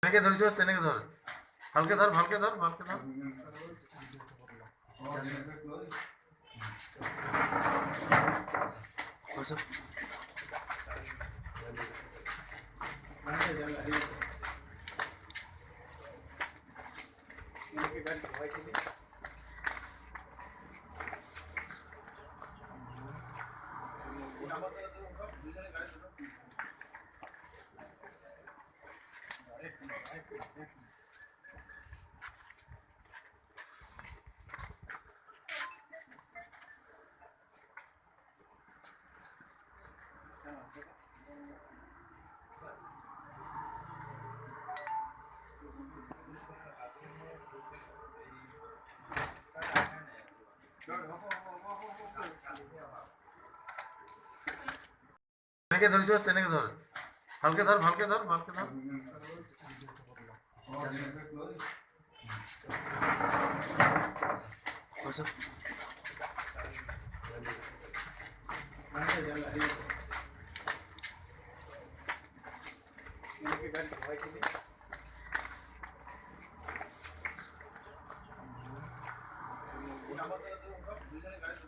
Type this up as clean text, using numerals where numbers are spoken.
টেনেকে ধরিস, টেনেকে ধর, হালকে ধর, হালকে ধর, হালকে ধর। টেনেকে ধরিস, টেনেকে ধর, হালকে ধর, হালকে ধর, হালকে ধর। দুজনে গাড়ি